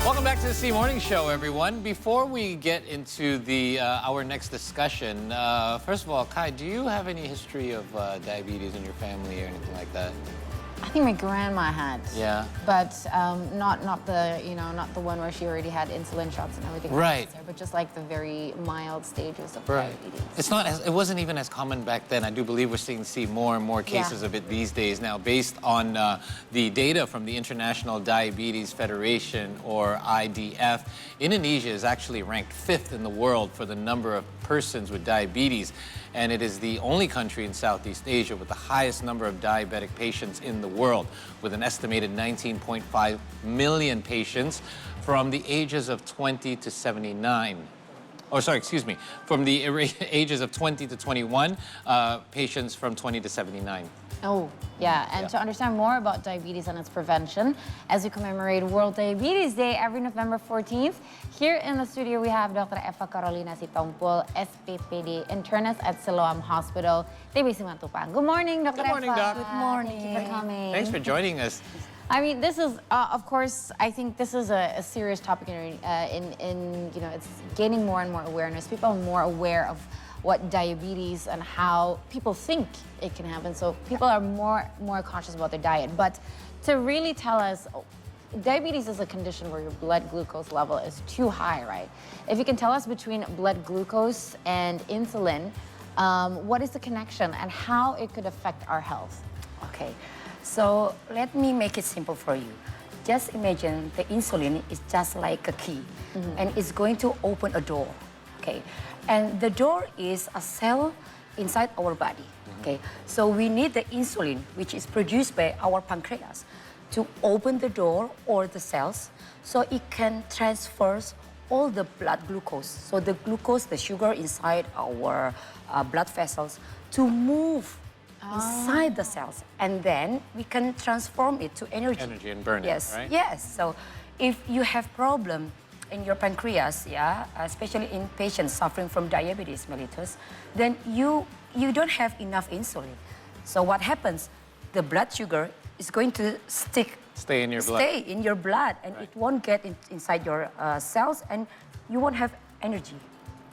Welcome back to the C Morning Show, everyone. Before we get into our next discussion, first of all, Kai, do you have any history of diabetes in your family or anything like that? I think my grandma had. Yeah. But not the one where she already had insulin shots and everything. Right. But just like the very mild stages of Right. diabetes. It wasn't even as common back then. I do believe we're starting to see more and more cases of it these days now, based on the data from the International Diabetes Federation, or IDF. Indonesia is actually ranked 5th in the world for the number of persons with diabetes, and it is the only country in Southeast Asia with the highest number of diabetic patients in the world, with an estimated 19.5 million patients from the ages of 20 to 79. Oh, sorry, excuse me. From the ages of 20 to 21, patients from 20 to 79. Oh, yeah. And to understand more about diabetes and its prevention, as we commemorate World Diabetes Day every November 14th, here in the studio we have Dr. Eva Carolina Sitompul, SPPD internist at Siloam Hospital, TB Simatupang. Good morning, Dr. Good morning, Eva. Doc. Good morning. Thank you for coming. Thanks for joining us. I mean, this is, of course, I think this is a serious topic it's gaining more and more awareness. People are more aware of what diabetes and how people think it can happen. So people are more conscious about their diet. But to really tell us, diabetes is a condition where your blood glucose level is too high, right? If you can tell us between blood glucose and insulin, what is the connection and how it could affect our health? Okay, so let me make it simple for you. Just imagine the insulin is just like a key, and it's going to open a door, okay? And the door is a cell inside our body, okay? So we need the insulin, which is produced by our pancreas, to open the door or the cells so it can transfer all the blood glucose. So the glucose, the sugar inside our blood vessels, to move inside the cells, and then we can transform it to energy. Energy and burn it, right? Yes. So if you have problem in your pancreas, especially in patients suffering from diabetes mellitus, then you don't have enough insulin. So what happens? The blood sugar is going to stay in your blood, and it won't get inside your cells, and you won't have energy.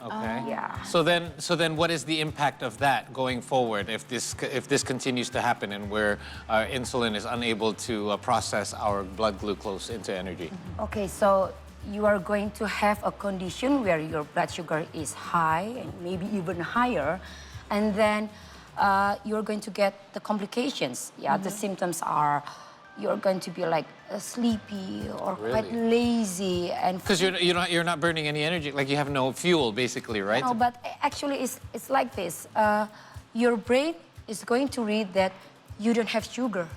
Okay. Yeah. So then, what is the impact of that going forward if this continues to happen and where insulin is unable to process our blood glucose into energy? Okay, so you are going to have a condition where your blood sugar is high and maybe even higher, and then you're going to get the complications. Yeah, the symptoms are you're going to be like sleepy or quite lazy, and because you're not burning any energy, like you have no fuel basically, right? No, but actually it's like this. Your brain is going to read that you don't have sugar.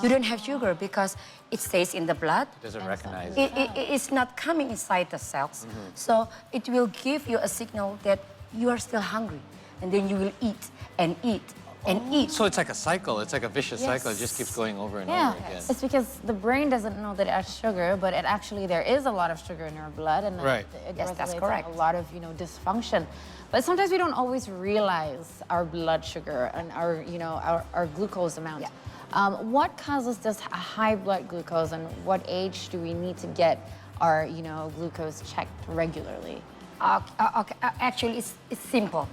You don't have sugar because it stays in the blood. It doesn't recognize it's not coming inside the cells. So it will give you a signal that you are still hungry, and then you will eat and eat and eat. So it's like a cycle. It's like a vicious cycle. It just keeps going over and over again. It's because the brain doesn't know that it has sugar, but there is a lot of sugar in our blood, and it that's correct. A lot of dysfunction. But sometimes we don't always realize our blood sugar and our glucose amount. What causes this high blood glucose, and what age do we need to get our glucose checked regularly? Okay. Actually, it's simple.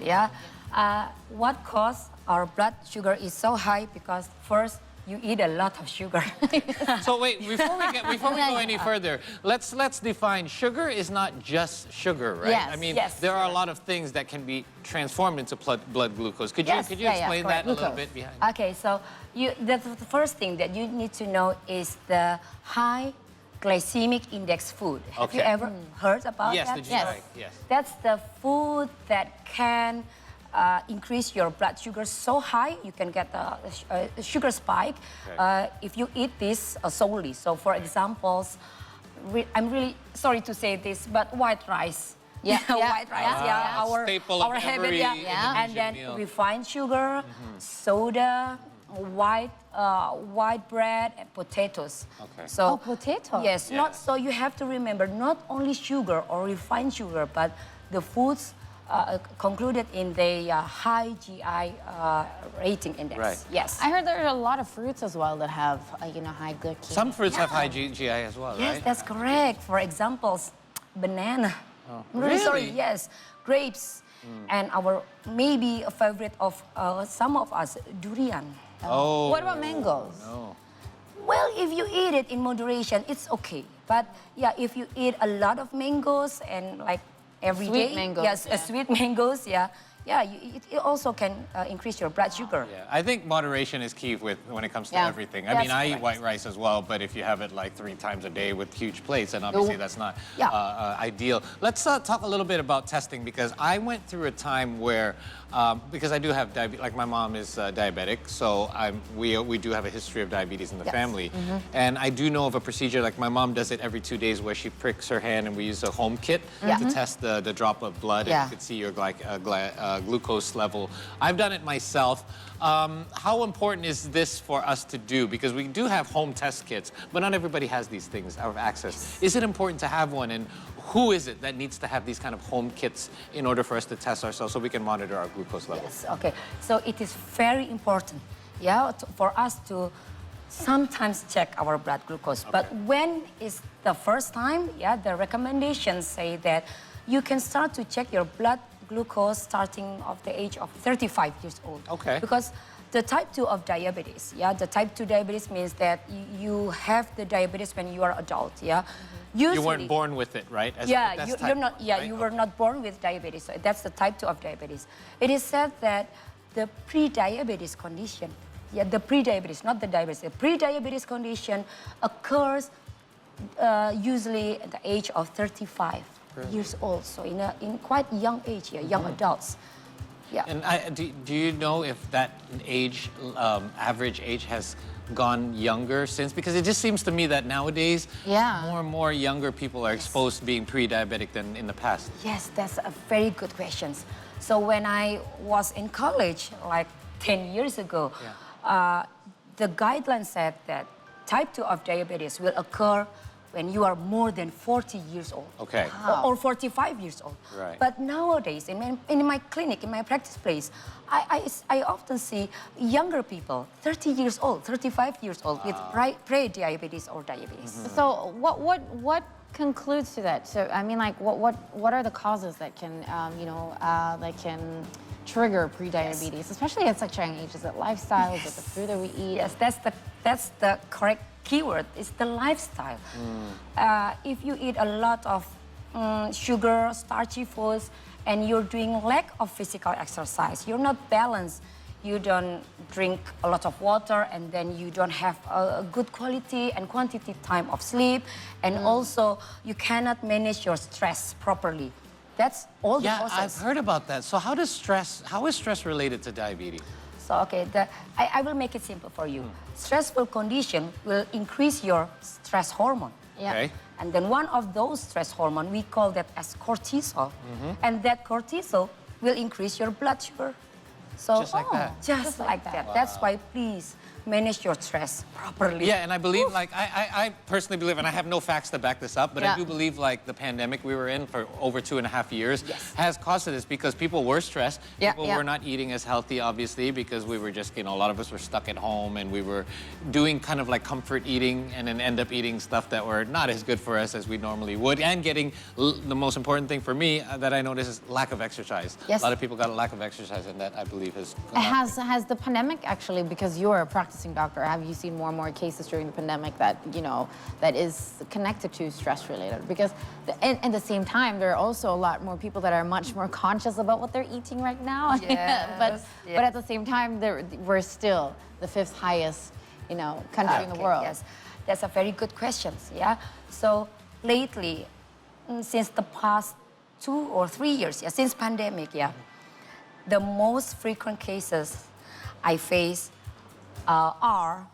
What causes our blood sugar is so high? Because first, you eat a lot of sugar. So wait, before we go any further, let's define sugar is not just sugar, right? Yes, I mean, there are a lot of things that can be transformed into blood glucose. Could you explain that a little bit behind? Okay, so the first thing that you need to know is the high glycemic index food. Have you ever heard about that? Yes. That's the food that can increase your blood sugar so high you can get a sugar spike if you eat this solely. So for examples, I'm really sorry to say this, but white rice. White rice, staple our of habit, and then meal. Refined sugar, soda, white bread, and potatoes. So potatoes. Yes, not so. You have to remember not only sugar or refined sugar, but the foods concluded in the high GI rating index. Right. Yes. I heard there are a lot of fruits as well that have, high glycemic. Some fruits have high GI as well, Yes, right? that's correct. For example, banana. Oh, I'm really sorry, really? yes. Grapes. And our maybe a favorite of some of us, durian. Oh. What about mangoes? No. Well, if you eat it in moderation, it's okay. But yeah, if you eat a lot of mangoes and like every Sweet day, mangoes, yes, yeah. Sweet mangoes, yeah, it also can increase your blood sugar. Yeah, I think moderation is key when it comes to Yeah. everything. I That's mean, I eat correct. white rice as well, but if you have it like 3 times a day with huge plates, then obviously that's not Yeah. ideal. Let's talk a little bit about testing, because I went through a time where, because I do have diabetes, like my mom is diabetic, so we do have a history of diabetes in the Yes. family. And I do know of a procedure, like my mom does it every 2 days, where she pricks her hand and we use a home kit Yeah. to test the drop of blood, and Yeah. you can see your glucose level. I've done it myself. How important is this for us to do? Because we do have home test kits, but not everybody has these things out of access. Is it important to have one, and who is it that needs to have these kind of home kits in order for us to test ourselves so we can monitor our glucose level? Yes, okay. So it is very important, for us to sometimes check our blood glucose. But when it's the first time, the recommendations say that you can start to check your blood glucose starting of the age of 35 years old. Okay. Because the type 2 of diabetes, the type 2 diabetes means that you have the diabetes when you are adult, Usually, You weren't born with it, right? That's you're type not. one, Yeah, right? you were not born with diabetes. So that's the type 2 of diabetes. It is said that the pre-diabetes condition, the pre-diabetes, not the diabetes, the pre-diabetes condition occurs usually at the age of 35 years old. So in quite young age, young adults. Yeah. And do you know if that age, average age, has gone younger since? Because it just seems to me that nowadays, more and more younger people are exposed to being pre-diabetic than in the past. Yes, that's a very good question. So when I was in college, like 10 years ago, the guidelines said that type 2 of diabetes will occur when you are more than 40 years old. Okay. Or 45 years old. Right. But nowadays, in my clinic, in my practice place, I often see younger people, 30 years old, 35 years old, with pre-diabetes or diabetes. So what concludes to that? So I mean, like, what are the causes that can, that can trigger pre-diabetes, especially at such a young age? Is it lifestyle? Is it the food that we eat? Yes, that's the correct keyword. It's the lifestyle. If you eat a lot of sugar, starchy foods, and you're doing lack of physical exercise, you're not balanced, you don't drink a lot of water, and then you don't have a good quality and quantity time of sleep, and also you cannot manage your stress properly. That's all the causes. I've heard about that. So how is stress related to diabetes? So, okay, I will make it simple for you. Stressful condition will increase your stress hormone. Yeah. Okay. And then one of those stress hormone, we call that as cortisol. And that cortisol will increase your blood sugar. So, Just like that? Just like that. Wow. That's why please manage your stress properly. Yeah, and I believe, like, I personally believe, and I have no facts to back this up, but I do believe, like, the pandemic we were in for over 2.5 years has caused this because people were stressed. People were not eating as healthy, obviously, because we were just, a lot of us were stuck at home and we were doing kind of like comfort eating and then end up eating stuff that were not as good for us as we normally would, and getting the most important thing for me that I noticed is lack of exercise. Yes. A lot of people got a lack of exercise, and that, I believe, has Has the pandemic actually, because you're a practicing doctor, have you seen more and more cases during the pandemic that, that is connected to stress related? Because at the same time, there are also a lot more people that are much more conscious about what they're eating right now. Yes, but at the same time, we're still the 5th highest, country in the world. Yes, that's a very good question. So lately, since the past 2 or 3 years, since pandemic, the most frequent cases I face are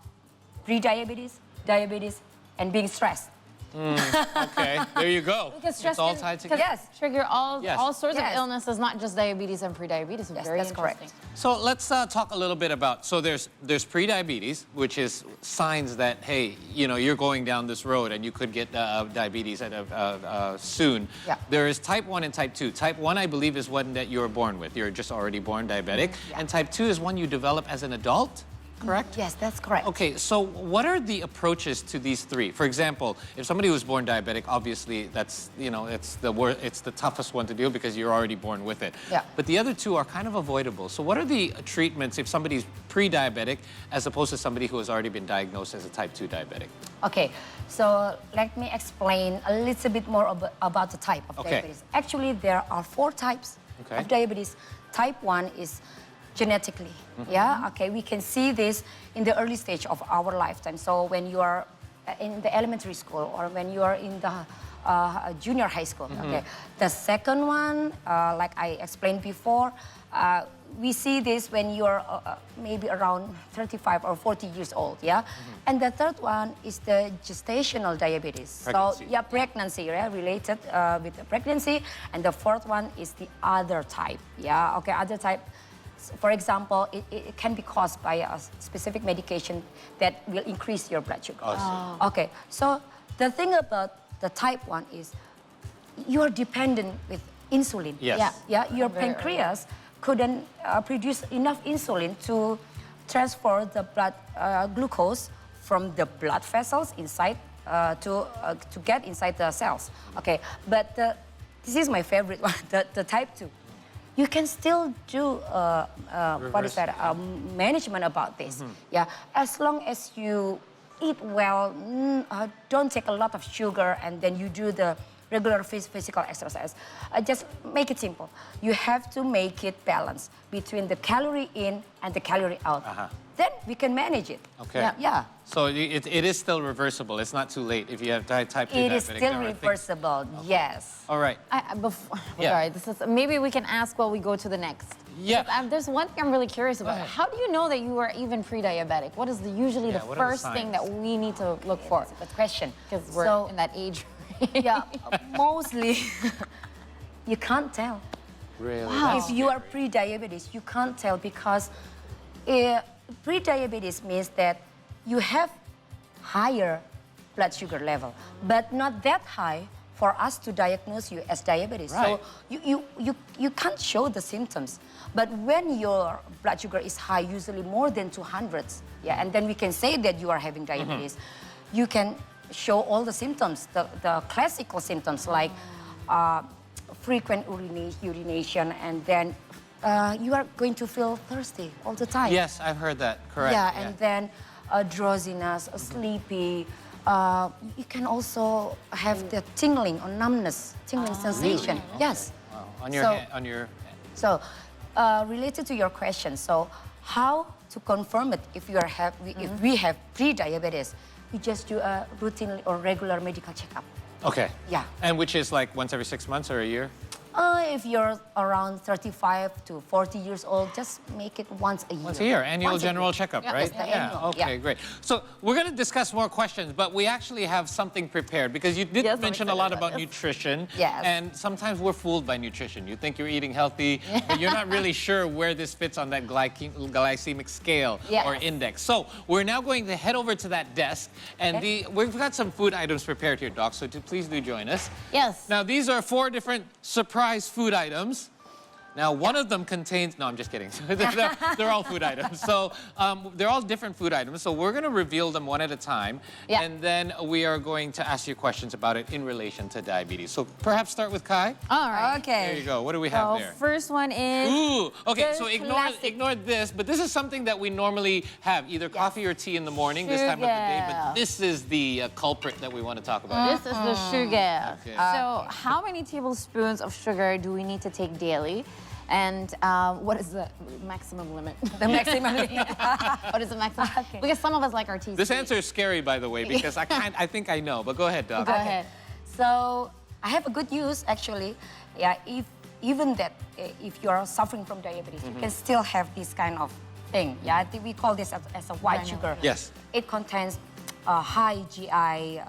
pre-diabetes, diabetes, and being stressed. Okay, there you go. Because stress It's all can- tied because together. Yes. trigger Yes. all sorts Yes. of illnesses, not just diabetes and pre-diabetes. Yes, Very that's correct. interesting. So let's talk a little bit about, so there's pre-diabetes, which is signs that, hey, you know, you're going down this road and you could get diabetes soon. Yeah. There is type 1 and type 2. Type 1, I believe, is one that you're born with. You're just already born diabetic. Yeah. And type 2 is one you develop as an adult, correct? Yes, that's correct. Okay, so what are the approaches to these three? For example, if somebody was born diabetic, obviously that's, you know, it's the toughest one to deal because you're already born with it. Yeah. But the other two are kind of avoidable. So what are the treatments if somebody's pre-diabetic as opposed to somebody who has already been diagnosed as a type 2 diabetic? Okay, so let me explain a little bit more about the type of Okay. diabetes. Actually, there are 4 types Okay. of diabetes. Type 1 is genetically, yeah? Okay, we can see this in the early stage of our lifetime. So when you are in the elementary school or when you are in the junior high school, okay? The second one, like I explained before, we see this when you're maybe around 35 or 40 years old, yeah? And the third one is the gestational diabetes. Pregnancy. So, yeah, pregnancy, yeah, related with the pregnancy. And the fourth one is the other type, yeah? Okay, other type. For example, it can be caused by a specific medication that will increase your blood sugar. Awesome. Okay, so the thing about the type 1 is you're dependent with insulin. Yes. Yeah, your Very pancreas couldn't produce enough insulin to transfer the blood glucose from the blood vessels inside to get inside the cells. Okay, but this is my favorite one, the type 2. You can still do what is that management about this. Yeah, as long as you eat well, don't take a lot of sugar, and then you do the regular physical exercise. Just make it simple. You have to make it balanced between the calorie in and the calorie out. Then we can manage it. Okay. Yeah. So it is still reversible. It's not too late if you have type 2 diabetic. It is still There are things- reversible. Yes. All right. Before, Yeah. sorry, this is, maybe we can ask while we go to the next. Yeah. But, there's one thing I'm really curious about. ahead. How do you know that you are even pre-diabetic? What is usually Yeah, the what are the first thing signs? that we need to look for? That's a good question. Because we're So- in that age. Yeah, mostly you can't tell. Really? If you are pre-diabetes, you can't tell because pre-diabetes means that you have higher blood sugar level, but not that high for us to diagnose you as diabetes. Right. So you can't show the symptoms. But when your blood sugar is high, usually more than 200, yeah, and then we can say that you are having diabetes, you can show all the symptoms, the classical symptoms like frequent urination, and then you are going to feel thirsty all the time. Yes, I've heard that. Correct. Yeah, and then drowsiness, sleepy. You can also have the tingling or numbness, tingling sensation. Really? Yes. Wow. On your So- hand, on your. So, related to your question, so how to confirm it if you are if we have pre-diabetes? We just do a routine or regular medical checkup. Okay. Yeah. And which is like once every 6 months or a year? If you're around 35 to 40 years old, just make it once a year. Once a year, annual Once a general year. checkup, Yeah, right? it's the annual, Okay, yeah. great. So we're going to discuss more questions, but we actually have something prepared because you did Yes, I'm mention a excited lot about about this. nutrition. Yes. And sometimes we're fooled by nutrition. You think you're eating healthy, but you're not really sure where this fits on that glycemic scale Yes. or index. So we're now going to head over to that desk, and we've got some food items prepared here, Doc. So please do join us. Yes. Now, these are 4 different surprise food items. Now, one of them contains, no, I'm just kidding. They're all food items. So they're all different food items. So we're going to reveal them one at a time. Yeah. And then we are going to ask you questions about it in relation to diabetes. So perhaps start with Kai. All right. Okay. There you go. What do we have So there? first one is Ooh, okay, the so classic ignore this, but this is something that we normally have, either coffee or tea in the morning this time of the day, but Sugar. this is the culprit that we want to talk about. This is the sugar. Okay. So how many tablespoons of sugar do we need to take daily? And what is the maximum limit? The maximum. What is the maximum? Okay. Because some of us like our tea. This sweet. answer is scary, by the way, because I think I know, but go ahead, Doc. Go ahead. So I have a good news actually. Yeah, if you are suffering from diabetes, you can still have this kind of thing. Yeah, I think we call this as a white sugar. Yes. It contains high GI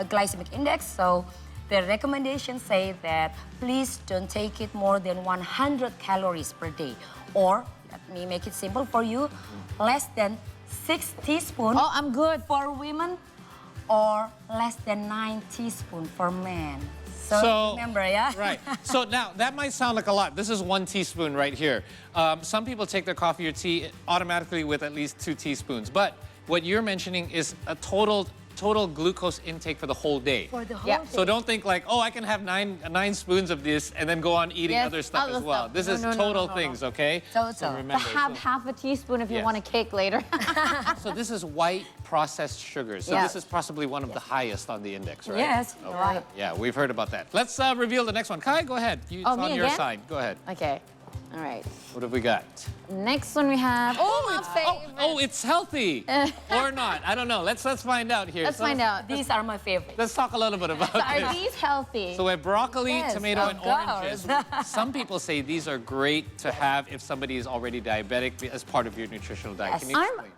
glycemic index. So the recommendations say that please don't take it more than 100 calories per day. Or, let me make it simple for you, less than 6 teaspoons Oh, I'm good. for women or less than 9 teaspoons for men. So remember, yeah? Right. So now, that might sound like a lot. This is 1 teaspoon right here. Some people take their coffee or tea automatically with at least 2 teaspoons. But what you're mentioning is a total glucose intake for the whole day. For the whole Yeah. day. So don't think like, oh, I can have nine spoons of this and then go on eating Yes, other stuff other as well. stuff. This No, is no, no, total no, no, things, no. okay? Total. So But remember. Have half a teaspoon if you Yes. want a cake later. So this is white processed sugars. So Yeah. this is possibly one of the highest on the index, right? Yes, Okay. right. Yeah, we've heard about that. Let's reveal the next one. Kai, go ahead. It's Oh, me on your again? side. Go ahead. Okay. All right. What have we got? Next one we have. Oh, my favorite. Oh, it's healthy or not? I don't know. Let's find out here. Let's find out. These are my favorites. Let's talk a little bit about Are this. these healthy? So we have broccoli, Yes, tomato, of and oranges. course. Some people say these are great to have if somebody is already diabetic as part of your nutritional diet. Yes. Can you explain?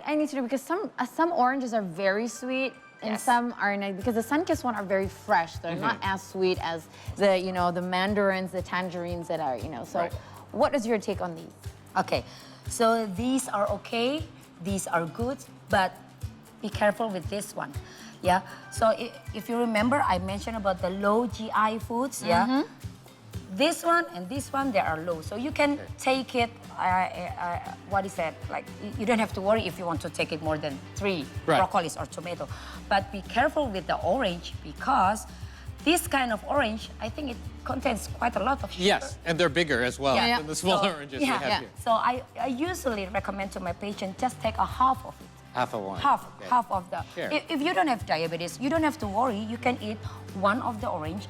I need to know because some oranges are very sweet and Yes. some are not, because the sun-kissed one are very fresh. They're not as sweet as the mandarins, the tangerines that are, So Right. what is your take on these? Okay, so these are okay, these are good, but be careful with this one. Yeah, so if you remember, I mentioned about the low GI foods, yeah? This one and this one, they are low. So you can take it, what is that? Like, you don't have to worry if you want to take it more than 3 Right. broccolis or tomato. But be careful with the orange because this kind of orange, I think it contains quite a lot of sugar. Yes, and they're bigger as well Yeah. than the smaller So, oranges yeah, we have yeah. here. So I usually recommend to my patient just take a half of it. Half of one. Half Okay. of the. Sure. If you don't have diabetes, you don't have to worry. You can eat one of the orange,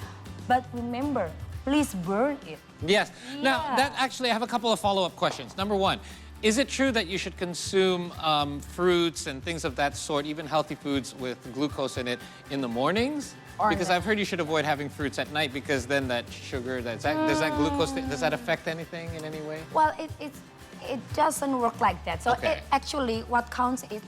but remember, please burn it. Yes. Now, Yeah. that actually, I have a couple of follow-up questions. Number one, is it true that you should consume fruits and things of that sort, even healthy foods with glucose in it, in the mornings? Or Because no. I've heard you should avoid having fruits at night because then that sugar, does that glucose, does that affect anything in any way? Well, it doesn't work like that. So Okay. actually, what counts is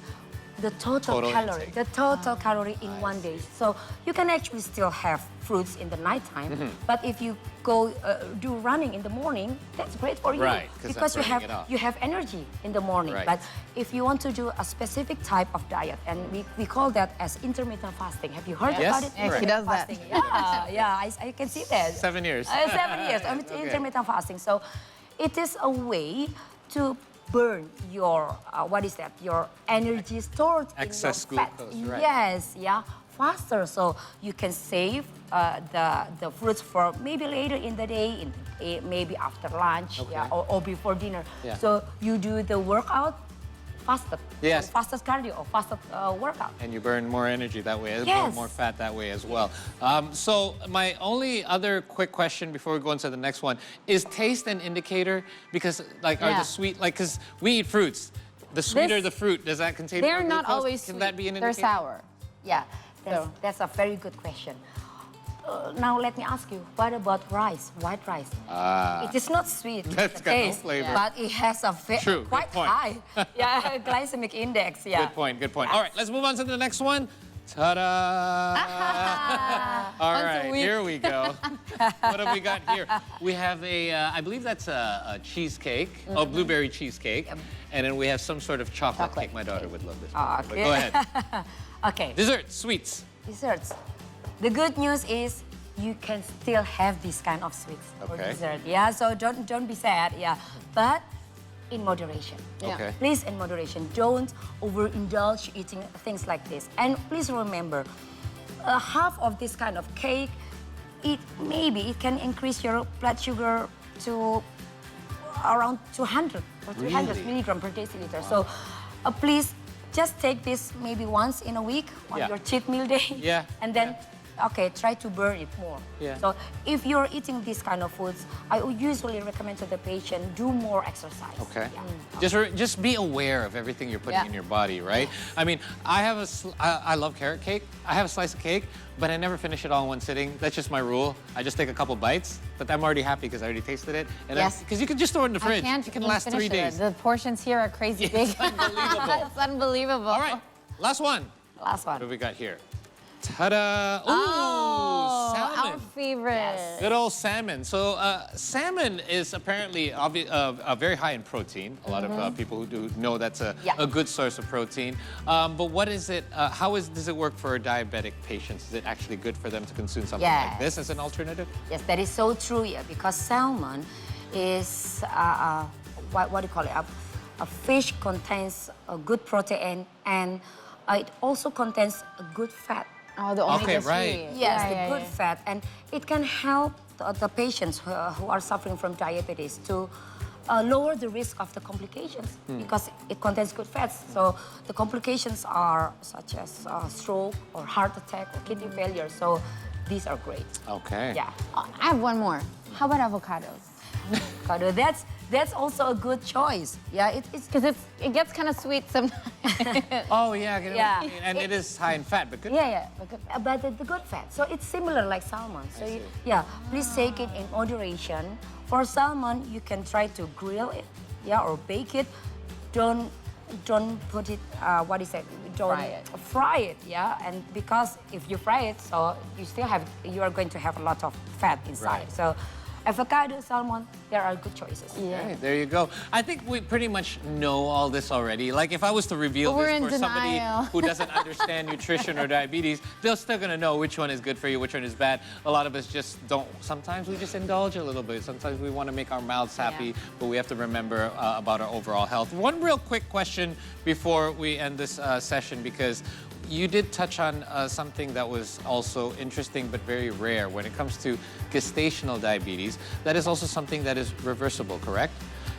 the total calorie, intake. the total calorie in one day. So you can actually still have fruits in the nighttime, Mm-hmm. but if you go do running in the morning, that's great for you Right, 'cause because that's burning it off. you have energy in the morning. Right. But if you want to do a specific type of diet, and we call that as intermittent fasting. Have you heard Yes. about it? Yes, he does that. Fasting. Yeah, I can see that. 7 years. 7 years. Okay. Intermittent fasting. So it is a way to burn your, what is that? Your energy stored Excess in your fat. glucose, right. Yes, yeah, faster. So you can save the fruits for maybe later in the day, maybe after lunch, Okay. yeah, or before dinner. Yeah. So you do the workout fasted. Yes. Fastest cardio or fasted workout. And you burn more energy that way, Yes. more fat that way as well. So my only other quick question before we go into the next one is taste an indicator? Because like, are Yeah. the sweet, like, because we eat fruits. The sweeter the fruit, does that contain more They're not glucose? always Can sweet. that be an They're indicator? sour. Yeah, So- that's a very good question. Now let me ask you, what about rice, white rice? It is not sweet. That's the got no taste, flavor. but it has a True, good quite point. high glycemic index. Yeah. Good point, good point. All right, let's move on to the next one. Ta-da! All Once a right, week. here we go. What have we got here? We have I believe that's a cheesecake, a blueberry cheesecake. And then we have some sort of chocolate Chocolate cake. My daughter would love this. Ah, But okay. go ahead. Okay, Desserts, sweets. desserts. The good news is you can still have this kind of sweets for Okay. dessert. Yeah, so don't be sad. Yeah, but in moderation. Yeah. Okay. Please, in moderation, don't overindulge eating things like this. And please remember, half of this kind of cake, it can increase your blood sugar to around 200 or 300 Really? milligram per deciliter. So please just take this maybe once in a week on Yeah. your cheat meal day. Yeah. And then, okay, try to burn it more. Yeah. So if you're eating these kind of foods, I would usually recommend to the patient, do more exercise. Okay. Yeah. Just be aware of everything you're putting Yeah. in your body, right? I mean, I love carrot cake. I have a slice of cake, but I never finish it all in one sitting. That's just my rule. I just take a couple bites, but I'm already happy because I already tasted it. And Yes. Because you can just throw it in the I fridge. can't It can even last finish 3 it. days. The portions here are crazy big. It's unbelievable. It's unbelievable. All right, last one. Last What do one. we got here? Ta-da! Ooh, Oh, salmon. our favorite. Yes. Good old salmon. So salmon is apparently very high in protein. A lot of people who do know that's a good source of protein. But what is it? Does it work for diabetic patients? Is it actually good for them to consume something like Yes. this as an alternative? Yes, that is so true, yeah, because salmon is, what do you call it? A fish contains a good protein and it also contains a good fat. Oh, the omega-3. right. Yes, the good fat. And it can help the patients who are suffering from diabetes to lower the risk of the complications because it contains good fats. So the complications are such as stroke or heart attack or kidney failure. So these are great. Okay. Yeah. I have one more. How about avocados? Avocado, that's also a good choice. Yeah, it's Because it gets kind of sweet sometimes. Oh yeah. Yeah. And it is high in fat, but good. yeah. but the good fat. So it's similar like salmon. So yeah, please take it in moderation. For salmon, you can try to grill it, yeah, or bake it. Don't put it. What is it? Don't fry it. Yeah, and because if you fry it, so you are going to have a lot of fat inside. Right. So avocado, salmon, there are good choices. Okay, there you go. I think we pretty much know all this already. Like if I was to reveal We're this in for somebody denial. who doesn't understand nutrition or diabetes, they're still gonna know which one is good for you, which one is bad. A lot of us just don't. Sometimes we just indulge a little bit. Sometimes we want to make our mouths happy, but we have to remember about our overall health. One real quick question before we end this session, because you did touch on something that was also interesting but very rare when it comes to gestational diabetes. That is also something that is reversible, correct?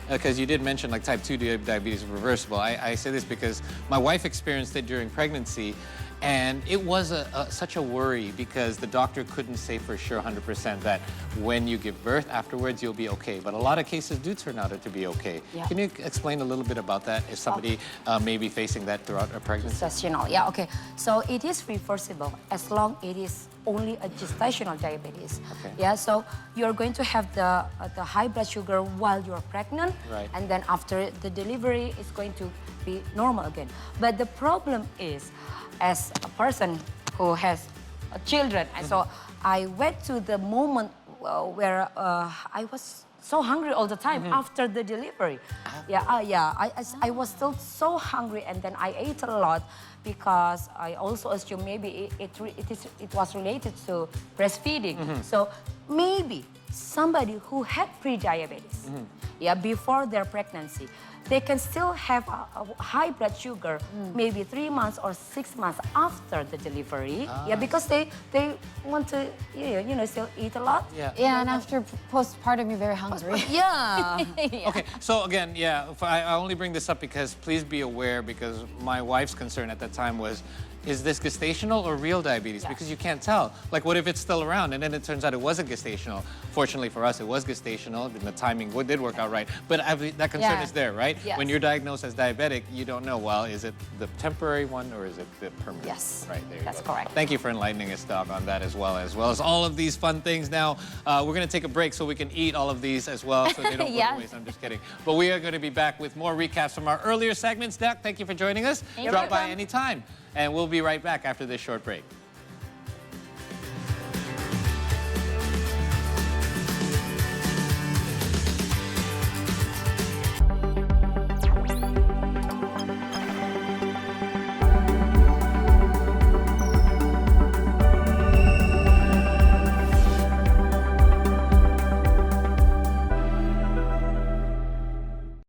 Because you did mention like type 2 diabetes is reversible. I say this because my wife experienced it during pregnancy, and it was such a worry because the doctor couldn't say for sure 100% that when you give birth afterwards you'll be okay. But a lot of cases do turn out to be okay. Yeah. Can you explain a little bit about that if somebody may be facing that throughout a pregnancy? Gestational, yeah, okay. So it is reversible as long it is only a gestational diabetes. Okay. Yeah, so you're going to have the high blood sugar while you're pregnant, Right. and then after the delivery, it's going to be normal again. But the problem is, as a person who has children, and so I went to the moment where I was so hungry all the time after the delivery. I was still so hungry, and then I ate a lot because I also assumed maybe it was related to breastfeeding. So maybe somebody who had pre-diabetes, before their pregnancy, they can still have a high blood sugar maybe 3 months or 6 months after the delivery. Because they want to still eat a lot. Yeah, and after postpartum, you're very hungry. Yeah. Okay, so again, I only bring this up because please be aware, because my wife's concern at that time was, is this gestational or real diabetes? Because you can't tell. Like, what if it's still around? And then it turns out it wasn't gestational. Fortunately for us, it was gestational, and the timing did work out right. But that concern is there, right? Yes. When you're diagnosed as diabetic, you don't know, well, is it the temporary one or is it the permanent? Yes. Right, there you That's go. correct. Thank you for enlightening us, Doc, on that as well as all of these fun things. Now, we're going to take a break so we can eat all of these as well, so they don't go to waste. I'm just kidding. But we are going to be back with more recaps from our earlier segments. Doc, thank you for joining us. You're Drop by welcome. anytime. And we'll be right back after this short break.